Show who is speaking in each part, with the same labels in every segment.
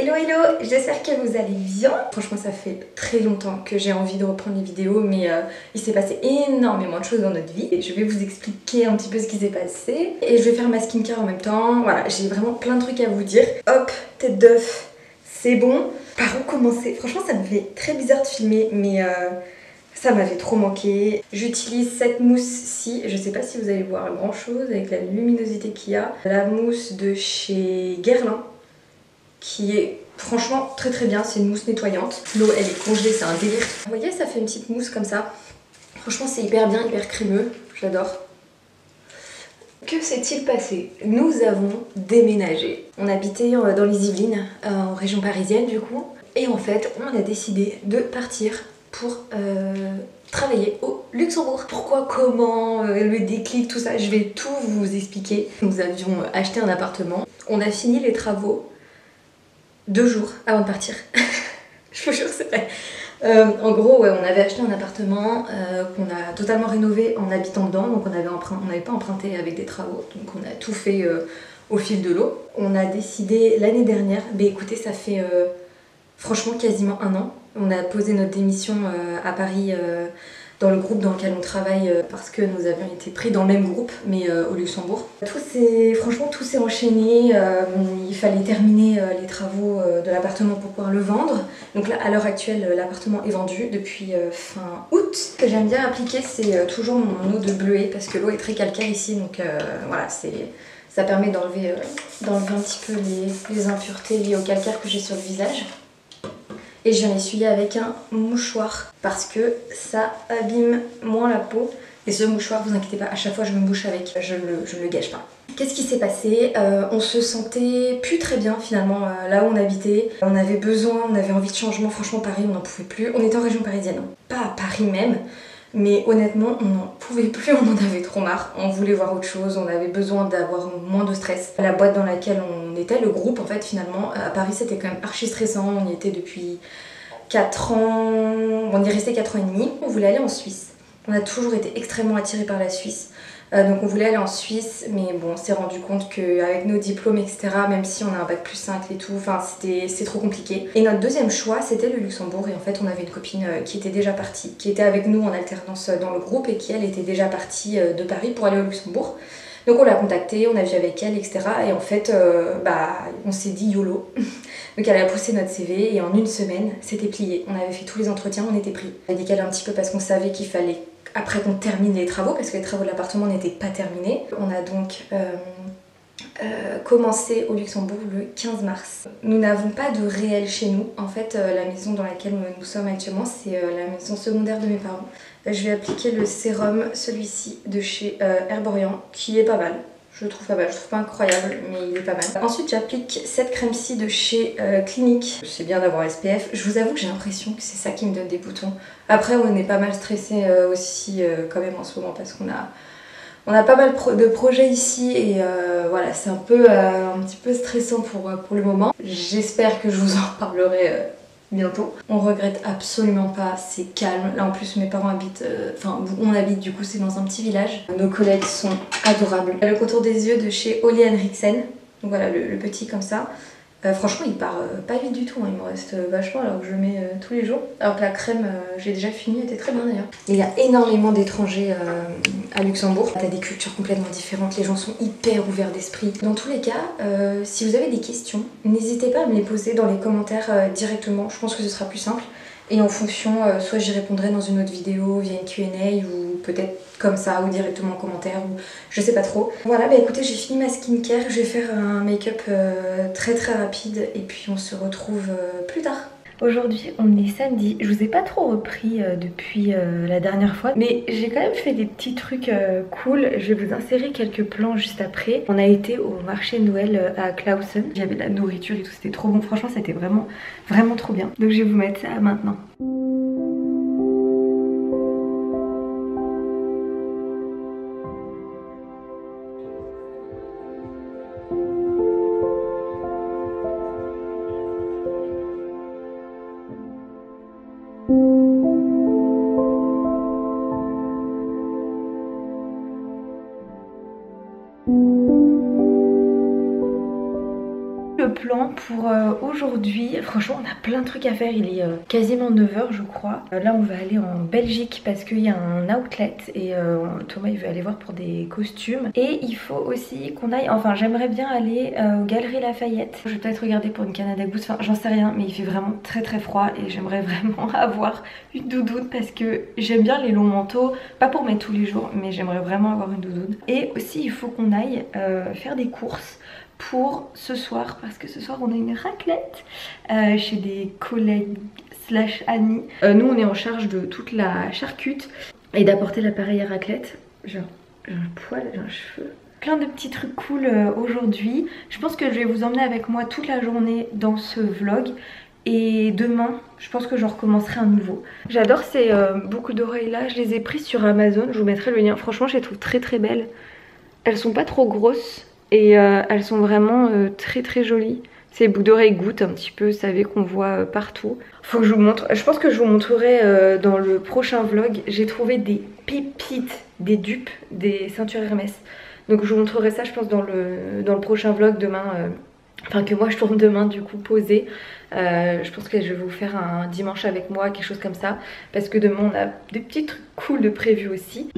Speaker 1: Hello hello, j'espère que vous allez bien. Franchement ça fait très longtemps que j'ai envie de reprendre les vidéos mais il s'est passé énormément de choses dans notre vie et je vais vous expliquer un petit peu ce qui s'est passé et je vais faire ma skincare en même temps. Voilà, j'ai vraiment plein de trucs à vous dire. Hop, tête d'œuf, c'est bon. Par où commencer? Franchement ça me fait très bizarre de filmer mais ça m'avait trop manqué. J'utilise cette mousse-ci, je sais pas si vous allez voir grand chose avec la luminosité qu'il y a. La mousse de chez Guerlain, qui est franchement très très bien, c'est une mousse nettoyante. L'eau elle est congelée, c'est un délire. Vous voyez, ça fait une petite mousse comme ça. Franchement c'est hyper bien, hyper crémeux, j'adore. Que s'est-il passé? Nous avons déménagé. On habitait dans les Yvelines, en région parisienne du coup. Et en fait, on a décidé de partir pour travailler au Luxembourg. Pourquoi, comment, le déclic, tout ça, je vais tout vous expliquer. Nous avions acheté un appartement. On a fini les travaux 2 jours avant de partir. Je vous jure, c'est vrai. En gros, ouais, on avait acheté un appartement qu'on a totalement rénové en habitant dedans. Donc on n'avait pas emprunté avec des travaux. Donc on a tout fait au fil de l'eau. On a décidé l'année dernière, mais écoutez, ça fait franchement quasiment 1 an. On a posé notre démission à Paris dans le groupe dans lequel on travaille parce que nous avions été pris dans le même groupe mais au Luxembourg. Franchement tout s'est enchaîné, il fallait terminer les travaux de l'appartement pour pouvoir le vendre. Donc là à l'heure actuelle l'appartement est vendu depuis fin août. Ce que j'aime bien appliquer c'est toujours mon eau de bleuet parce que l'eau est très calcaire ici donc voilà ça permet d'enlever un petit peu les impuretés liées au calcaire que j'ai sur le visage. Et je viens l'essuyer avec un mouchoir parce que ça abîme moins la peau. Et ce mouchoir, vous inquiétez pas, à chaque fois je me bouche avec, je ne le gâche pas. Qu'est-ce qui s'est passé? On se sentait plus très bien finalement là où on habitait. On avait besoin, on avait envie de changement. Franchement Paris on n'en pouvait plus. On était en région parisienne, hein. Pas à Paris même. Mais honnêtement, on n'en pouvait plus, on en avait trop marre. On voulait voir autre chose, on avait besoin d'avoir moins de stress. La boîte dans laquelle on était, le groupe en fait finalement, à Paris c'était quand même archi stressant. On y était depuis 4 ans, on y est resté 4 ans et demi. On voulait aller en Suisse. On a toujours été extrêmement attirés par la Suisse. Donc on voulait aller en Suisse, mais bon, on s'est rendu compte qu'avec nos diplômes, etc., même si on a un bac+5 et tout, enfin c'est trop compliqué. Et notre deuxième choix, c'était le Luxembourg. Et en fait, on avait une copine qui était déjà partie, qui était avec nous en alternance dans le groupe et qui, elle, était déjà partie de Paris pour aller au Luxembourg. Donc on l'a contactée, on a vu avec elle, etc. Et en fait, on s'est dit YOLO. Donc elle a poussé notre CV et en 1 semaine, c'était plié. On avait fait tous les entretiens, on était pris. On a décalé un petit peu parce qu'on savait qu'il fallait après qu'on termine les travaux, parce que les travaux de l'appartement n'étaient pas terminés. On a donc commencé au Luxembourg le 15 mars. Nous n'avons pas de réel chez nous. En fait, la maison dans laquelle nous sommes actuellement, c'est la maison secondaire de mes parents. Je vais appliquer le sérum, celui-ci de chez Herborian, qui est pas mal. Je le trouve pas mal, je le trouve pas incroyable, mais il est pas mal. Ensuite, j'applique cette crème-ci de chez Clinique. C'est bien d'avoir SPF. Je vous avoue que j'ai l'impression que c'est ça qui me donne des boutons. Après, on est pas mal stressé aussi quand même en ce moment parce qu'on a pas mal de projets ici et voilà, c'est un petit peu stressant pour le moment. J'espère que je vous en parlerai bientôt. On regrette absolument pas, c'est calme. Là en plus mes parents habitent, où on habite du coup c'est dans un petit village. Nos collègues sont adorables. Le contour des yeux de chez Ole Henriksen, donc voilà le petit comme ça. Franchement il part pas vite du tout, hein. Il me reste vachement alors que je le mets tous les jours. Alors que la crème j'ai déjà fini, elle était très bien d'ailleurs. Il y a énormément d'étrangers à Luxembourg. T'as des cultures complètement différentes, les gens sont hyper ouverts d'esprit. Dans tous les cas, si vous avez des questions, n'hésitez pas à me les poser dans les commentaires directement, je pense que ce sera plus simple. Et en fonction, soit j'y répondrai dans une autre vidéo via une Q&A ou peut-être comme ça ou directement en commentaire ou je sais pas trop. Voilà, bah écoutez, j'ai fini ma skincare, je vais faire un make-up très rapide et puis on se retrouve plus tard. Aujourd'hui, on est samedi. Je vous ai pas trop repris depuis la dernière fois, mais j'ai quand même fait des petits trucs cool. Je vais vous insérer quelques plans juste après. On a été au marché de Noël à Clausen. J'avais de la nourriture et tout, c'était trop bon. Franchement, c'était vraiment trop bien. Donc je vais vous mettre ça maintenant. plan pour aujourd'hui. Franchement on a plein de trucs à faire, il est quasiment 9 h je crois. Là on va aller en Belgique parce qu'il y a un outlet et Thomas il veut aller voir pour des costumes. Et il faut aussi qu'on aille, enfin j'aimerais bien aller aux Galeries Lafayette. Je vais peut-être regarder pour une Canada Goose, enfin j'en sais rien, mais il fait vraiment très très froid et j'aimerais vraiment avoir une doudoune parce que j'aime bien les longs manteaux, pas pour mettre tous les jours mais j'aimerais vraiment avoir une doudoune. Et aussi il faut qu'on aille faire des courses pour ce soir parce que ce soir on a une raclette chez des collègues slash amis. Nous on est en charge de toute la charcute et d'apporter l'appareil à raclette. Genre j'ai un poil, j'ai un cheveu. Plein de petits trucs cool aujourd'hui. Je pense que je vais vous emmener avec moi toute la journée dans ce vlog. Et demain, je pense que j'en recommencerai un nouveau. J'adore ces boucles d'oreilles là, je les ai prises sur Amazon, je vous mettrai le lien. Franchement je les trouve très très belles. Elles sont pas trop grosses et elles sont vraiment très très jolies. C'est les boucles d'oreilles gouttes un petit peu, vous savez qu'on voit partout. Faut que je vous montre, je pense que je vous montrerai dans le prochain vlog. J'ai trouvé des pépites, des dupes, des ceintures Hermès. Donc je vous montrerai ça je pense dans le prochain vlog demain. Enfin que moi je tourne demain du coup posée. Je pense que je vais vous faire un dimanche avec moi, quelque chose comme ça. Parce que demain on a des petits trucs cool de prévus aussi.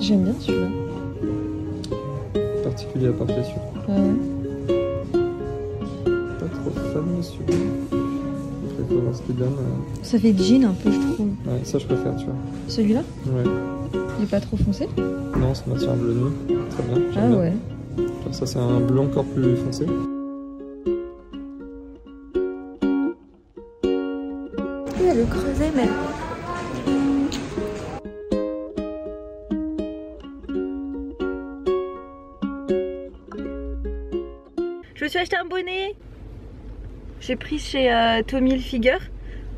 Speaker 1: J'aime bien celui-là.
Speaker 2: Particulier à porter sur. Pas trop fan de celui-là. Après, il faut voir ce qu'il donne.
Speaker 3: Ça fait jean un peu, je trouve.
Speaker 2: Ouais, ça je préfère, tu vois.
Speaker 3: Celui-là?
Speaker 2: Ouais.
Speaker 3: Il est pas trop foncé?
Speaker 2: Non, c'est matière bleu nuit. Très bien.
Speaker 3: Ah
Speaker 2: bien.
Speaker 3: ouais.
Speaker 2: Ça, c'est un bleu encore plus foncé.
Speaker 3: Il y a le creuset même.
Speaker 1: Je me suis acheté un bonnet. J'ai pris chez Tommy Hilfiger.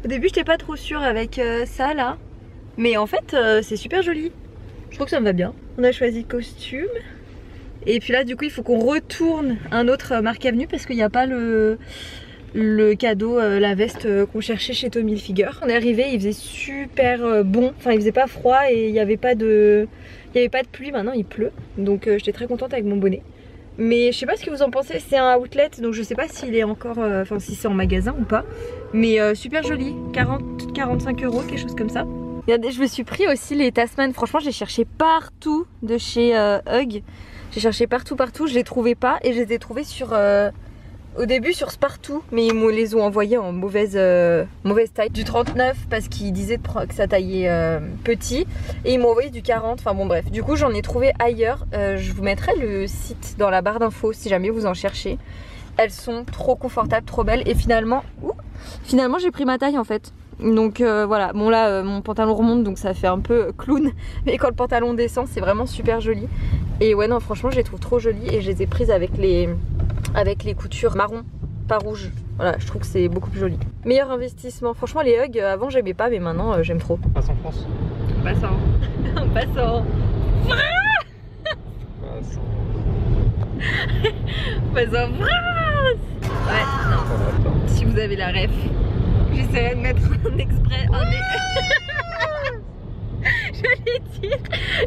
Speaker 1: Au début j'étais pas trop sûre avec ça là. Mais en fait c'est super joli. Je trouve que ça me va bien. On a choisi costume. Et puis là du coup il faut qu'on retourne un autre Marc Avenue parce qu'il n'y a pas le cadeau, la veste qu'on cherchait chez Tommy Hilfiger. On est arrivé, il faisait super bon. Enfin il faisait pas froid et il n'y avait pas de pluie. Maintenant il pleut. Donc j'étais très contente avec mon bonnet. Mais je sais pas ce que vous en pensez, c'est un outlet donc je sais pas s'il est encore, enfin si c'est en magasin ou pas. Mais super joli, 40-45 €, quelque chose comme ça. Regardez, je me suis pris aussi les Tasman, franchement j'ai cherché partout de chez Hug. J'ai cherché partout, je les trouvais pas et je les ai trouvés sur... au début sur Spartoo, mais ils me les ont envoyés en mauvaise taille. Du 39 parce qu'ils disaient que ça taillait petit. Et ils m'ont envoyé du 40, enfin bon bref. Du coup j'en ai trouvé ailleurs. Je vous mettrai le site dans la barre d'infos si jamais vous en cherchez. Elles sont trop confortables, trop belles. Et finalement j'ai pris ma taille en fait. Donc voilà, bon là mon pantalon remonte donc ça fait un peu clown. Mais quand le pantalon descend c'est vraiment super joli. Et ouais non franchement je les trouve trop jolies et je les ai prises avec les coutures marron, pas rouge. Voilà, je trouve que c'est beaucoup plus joli. Meilleur investissement. Franchement les Hug avant j'aimais pas mais maintenant j'aime trop.
Speaker 2: Passe en France.
Speaker 1: Passant. Passant. Passant France. Ouais, non. Si vous avez la ref, j'essaierai de mettre un extrait. J'allais dire,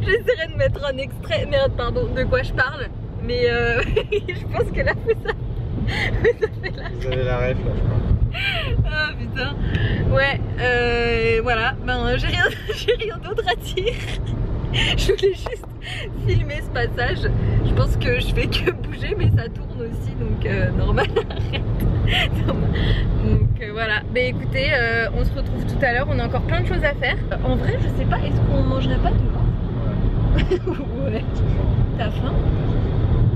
Speaker 1: j'essaierai de mettre un extrait. Merde, pardon, de quoi je parle. Mais je pense que là, ça fait la...
Speaker 2: Vous avez la ref là, je crois.
Speaker 1: Ah putain. Ouais, voilà. Ben, j'ai rien d'autre à dire. Je voulais juste filmer ce passage. Je pense que je fais que bouger, mais ça tourne aussi, donc normal. Arrête. Donc voilà. Mais écoutez, on se retrouve tout à l'heure. On a encore plein de choses à faire. En vrai, je sais pas, est-ce qu'on mangerait pas dehors? Ouais. T'as faim?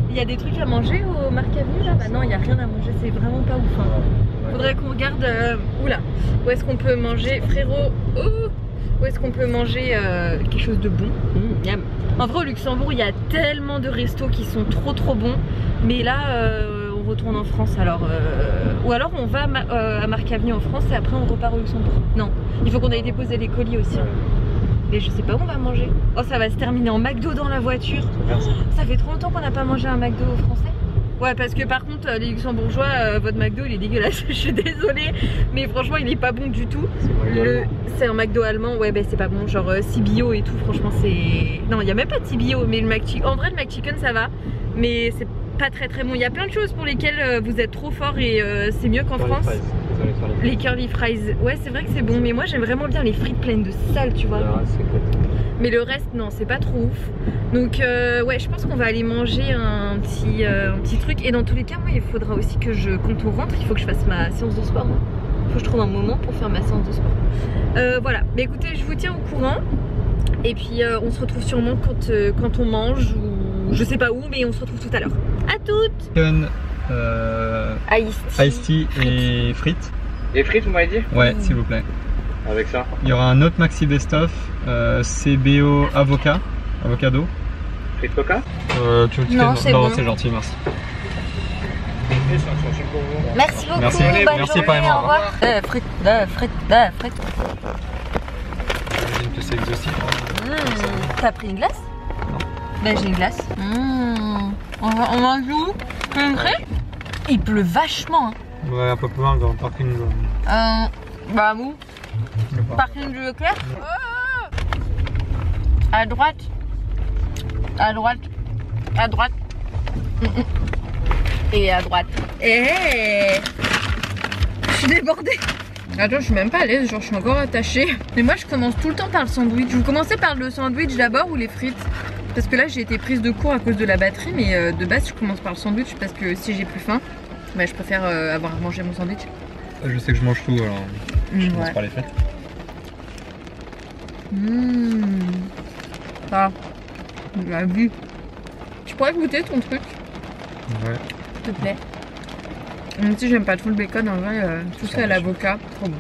Speaker 1: Il y a des trucs à manger au Marc Avenue là? Bah non, il n'y a rien à manger, c'est vraiment pas ouf. Hein. Faudrait qu'on regarde. Oula, où est-ce qu'on peut manger? Frérot, oh,
Speaker 4: où est-ce qu'on peut manger quelque chose de bon. Miam. En vrai au Luxembourg il y a tellement de restos qui sont trop bons, mais là on retourne en France alors ou alors on va à Marc Avenue en France et après on repart au Luxembourg. Non, il faut qu'on aille déposer les colis aussi. Mais je sais pas où on va manger. Oh ça va se terminer en McDo dans la voiture. Ça fait trop longtemps qu'on n'a pas mangé un McDo français. Ouais parce que par contre les Luxembourgeois votre McDo il est dégueulasse. Je suis désolée mais franchement il est pas bon du tout. C'est un McDo allemand. Ouais bah c'est pas bon, genre CBO et tout franchement c'est... Non il y a même pas de CBO mais le McChicken, en vrai le McChicken ça va mais c'est pas très bon. Il y a plein de choses pour lesquelles vous êtes trop fort et c'est mieux qu'en France. Les curly fries, ouais c'est vrai que c'est bon mais moi j'aime vraiment bien les frites pleines de sel tu vois. Mais le reste non c'est pas trop ouf. Donc ouais je pense qu'on va aller manger un petit truc. Et dans tous les cas moi il faudra aussi que quand on rentre il faut que je fasse ma séance de sport. Il faut que je trouve un moment pour faire ma séance de sport. Voilà, mais écoutez je vous tiens au courant. Et puis on se retrouve sûrement quand on mange ou je sais pas où, mais on se retrouve tout à l'heure. À toutes.
Speaker 2: Iced tea et frites.
Speaker 5: Et frites vous m'avez dit?
Speaker 2: Ouais s'il vous plaît.
Speaker 5: Avec ça.
Speaker 2: Il y aura un autre maxi best-of, CBO avocado.
Speaker 5: Frites coca?
Speaker 2: Tu le
Speaker 4: Non, c'est bon.
Speaker 2: C'est gentil, merci.
Speaker 4: Merci beaucoup,
Speaker 2: merci.
Speaker 4: Bonne
Speaker 2: merci
Speaker 4: journée,
Speaker 2: pareillement.
Speaker 4: au revoir. Frites.
Speaker 2: J'imagine que c'est exhaustif.
Speaker 4: T'as pris une glace?
Speaker 2: Non.
Speaker 4: Ben j'ai une glace. On mange où? Une crêpe? Il pleut vachement. Hein.
Speaker 2: Ouais, un peu plus loin dans le parking.
Speaker 4: Bah où? Parking du Leclerc. À droite. À droite. À droite. Et à droite. Je suis débordée. Attends, je suis même pas à l'aise, genre je suis encore attachée. Mais moi je commence tout le temps par le sandwich. Vous commencez par le sandwich d'abord ou les frites? Parce que là j'ai été prise de court à cause de la batterie. Mais de base je commence par le sandwich parce que si j'ai plus faim, bah, je préfère avoir mangé mon sandwich.
Speaker 2: Je sais que je mange tout alors je commence par les frites.
Speaker 4: Ah, la vie. Tu pourrais goûter ton truc?
Speaker 2: Ouais.
Speaker 4: S'il te plaît. Même si j'aime pas trop le bacon, en vrai, tout ce qui est à l'avocat, trop bon.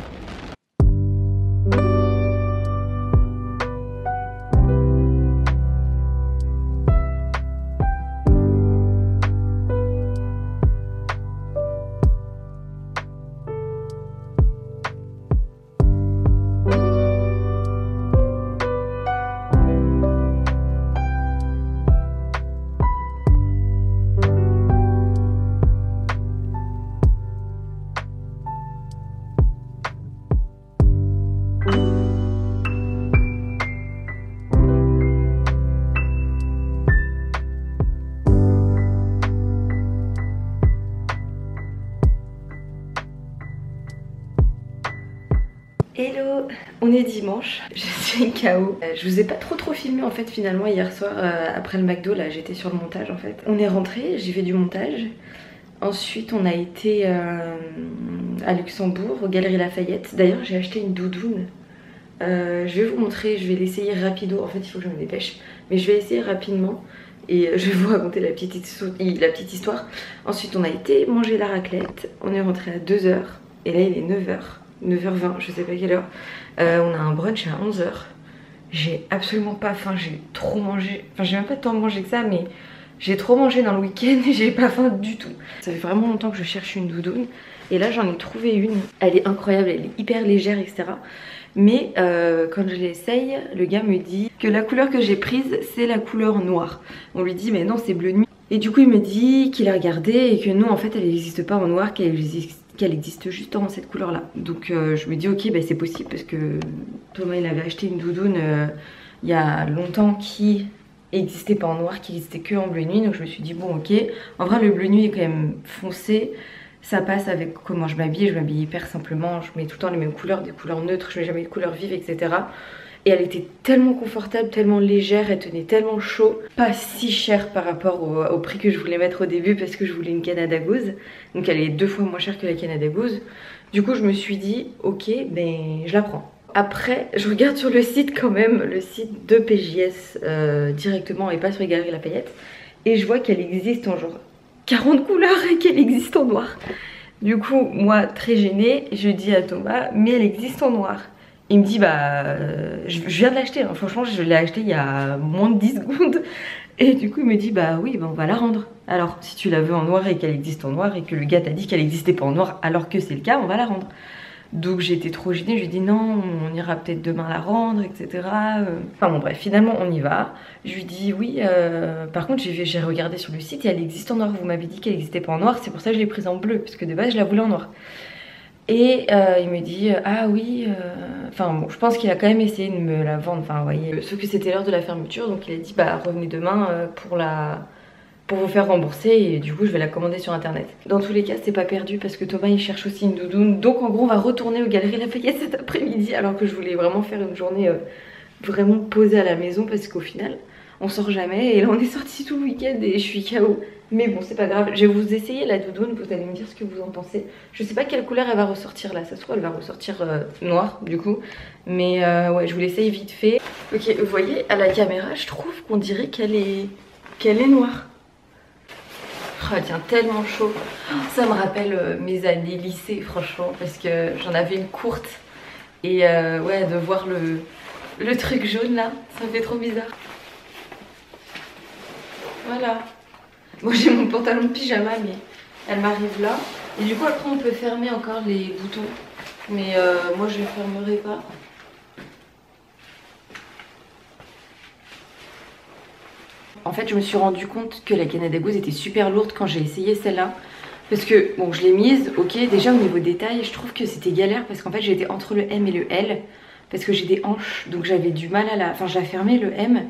Speaker 1: Hello, on est dimanche, je suis KO. Je vous ai pas trop filmé en fait finalement hier soir après le McDo, là j'étais sur le montage en fait. On est rentré, j'ai fait du montage. Ensuite on a été à Luxembourg, aux Galeries Lafayette. D'ailleurs j'ai acheté une doudoune. Je vais vous montrer, je vais l'essayer rapido, en fait il faut que je me dépêche. Mais je vais essayer rapidement et je vais vous raconter la petite histoire. Ensuite on a été manger la raclette, on est rentré à 2h et là il est 9h20, je sais pas quelle heure. On a un brunch à 11h. J'ai absolument pas faim, j'ai trop mangé. Enfin j'ai même pas tant mangé que ça mais j'ai trop mangé dans le week-end et j'ai pas faim du tout. Ça fait vraiment longtemps que je cherche une doudoune et là j'en ai trouvé une. Elle est incroyable, elle est hyper légère etc. Mais quand je l'essaye, le gars me dit que la couleur que j'ai prise c'est la couleur noire. On lui dit mais non c'est bleu nuit. Et du coup il me dit qu'il a regardé et que non en fait elle n'existe pas en noir, qu'elle existe juste en cette couleur là. Donc je me dis ok bah, c'est possible parce que Thomas il avait acheté une doudoune il y a longtemps qui existait pas en noir, qui existait que en bleu nuit. Donc je me suis dit bon ok, en vrai le bleu nuit est quand même foncé, ça passe avec comment je m'habille hyper simplement, je mets tout le temps les mêmes couleurs, des couleurs neutres, je mets jamais de couleurs vives etc. Et elle était tellement confortable, tellement légère, elle tenait tellement chaud. Pas si chère par rapport au prix que je voulais mettre au début parce que je voulais une Canada Goose. Donc elle est 2 fois moins chère que la Canada Goose. Du coup je me suis dit ok ben je la prends. Après je regarde sur le site quand même, le site de PJS directement et pas sur les Galeries Lafayette. Et je vois qu'elle existe en genre 40 couleurs et qu'elle existe en noir. Du coup moi très gênée je dis à Thomas mais elle existe en noir.
Speaker 4: Il me dit bah je viens de l'acheter, hein. Franchement je l'ai acheté il y a moins de 10 secondes. Et du coup il me dit bah oui bah on va la rendre. Alors si tu la veux en noir et qu'elle existe en noir et que le gars t'a dit qu'elle existait pas en noir alors que c'est le cas, on va la rendre. Donc j'étais trop gênée, je lui ai dit non, on ira peut-être demain la rendre, etc. Enfin bon bref, finalement on y va. Je lui dis oui, par contre j'ai regardé sur le site et elle existe en noir. Vous m'avez dit qu'elle n'existait pas en noir, c'est pour ça que je l'ai prise en bleu, parce que de base je la voulais en noir. Et il me dit ah oui, enfin bon je pense qu'il a quand même essayé de me la vendre, enfin vous voyez. Sauf que c'était l'heure de la fermeture, donc il a dit bah revenez demain pour vous faire rembourser, et du coup je vais la commander sur internet. Dans tous les cas c'est pas perdu parce que Thomas il cherche aussi une doudoune, donc en gros on va retourner aux Galeries Lafayette cet après-midi, alors que je voulais vraiment faire une journée vraiment posée à la maison, parce qu'au final on sort jamais, et là on est sorti tout le week-end et je suis KO. Mais bon c'est pas grave, je vais vous essayer la doudoune, vous allez me dire ce que vous en pensez. Je sais pas quelle couleur elle va ressortir là, ça se trouve elle va ressortir noire du coup. Mais ouais je vous l'essaye vite fait. Ok vous voyez à la caméra je trouve qu'on dirait qu'elle est noire. Oh, elle tient tellement chaud. Ça me rappelle mes années lycée franchement, parce que j'en avais une courte. Et ouais de voir le truc jaune là, ça me fait trop bizarre. Voilà. Moi j'ai mon pantalon de pyjama mais elle m'arrive là. Et du coup après on peut fermer encore les boutons. Mais moi je ne fermerai pas. En fait je me suis rendu compte que la Canada Goose était super lourde quand j'ai essayé celle-là. Parce que bon je l'ai mise, ok, déjà au niveau des tailles je trouve que c'était galère, parce qu'en fait j'étais entre le M et le L. Parce que j'ai des hanches, donc j'avais du mal à la... Enfin j'ai fermé le M,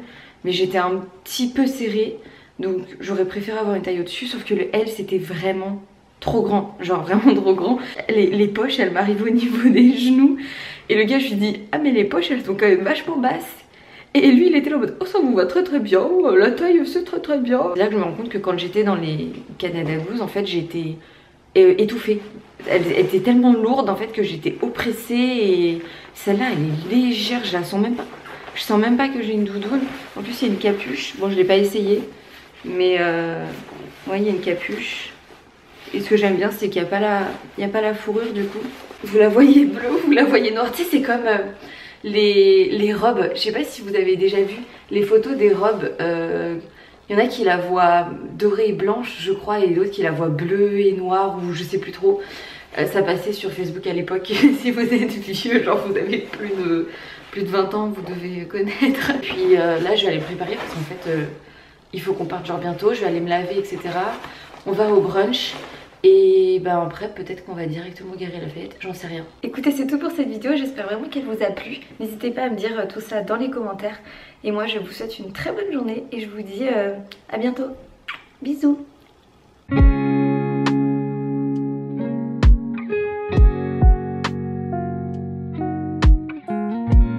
Speaker 4: mais j'étais un petit peu serrée. Donc j'aurais préféré avoir une taille au-dessus, sauf que le L c'était vraiment trop grand, genre vraiment trop grand. Les poches elles m'arrivent au niveau des genoux, et le gars je lui dis ah mais les poches elles sont quand même vachement basses. Et lui il était là en mode oh ça vous va très très bien, la taille c'est très très bien. Là je me rends compte que quand j'étais dans les Canada Goose en fait j'étais étouffée. Elle était tellement lourde en fait que j'étais oppressée, et celle-là elle est légère, je la sens même pas. Je sens même pas que j'ai une doudoune. En plus il y a une capuche, bon je l'ai pas essayé. Mais ouais il y a une capuche. Et ce que j'aime bien c'est qu'il n'y a pas la fourrure du coup. Vous la voyez bleue, vous la voyez noire. Tu sais c'est comme les robes. Je sais pas si vous avez déjà vu les photos des robes. Il y en a qui la voient dorée et blanche je crois, et d'autres qui la voient bleue et noire, ou je sais plus trop. Ça passait sur Facebook à l'époque. Si vous êtes vieux, genre vous avez plus de 20 ans, vous devez connaître. Puis là je vais aller préparer parce qu'en fait il faut qu'on parte genre bientôt, je vais aller me laver etc. On va au brunch. Et ben après peut-être qu'on va directement aux Galeries Lafayette, j'en sais rien. Écoutez c'est tout pour cette vidéo, j'espère vraiment qu'elle vous a plu. N'hésitez pas à me dire tout ça dans les commentaires. Et moi je vous souhaite une très bonne journée et je vous dis à bientôt. Bisous.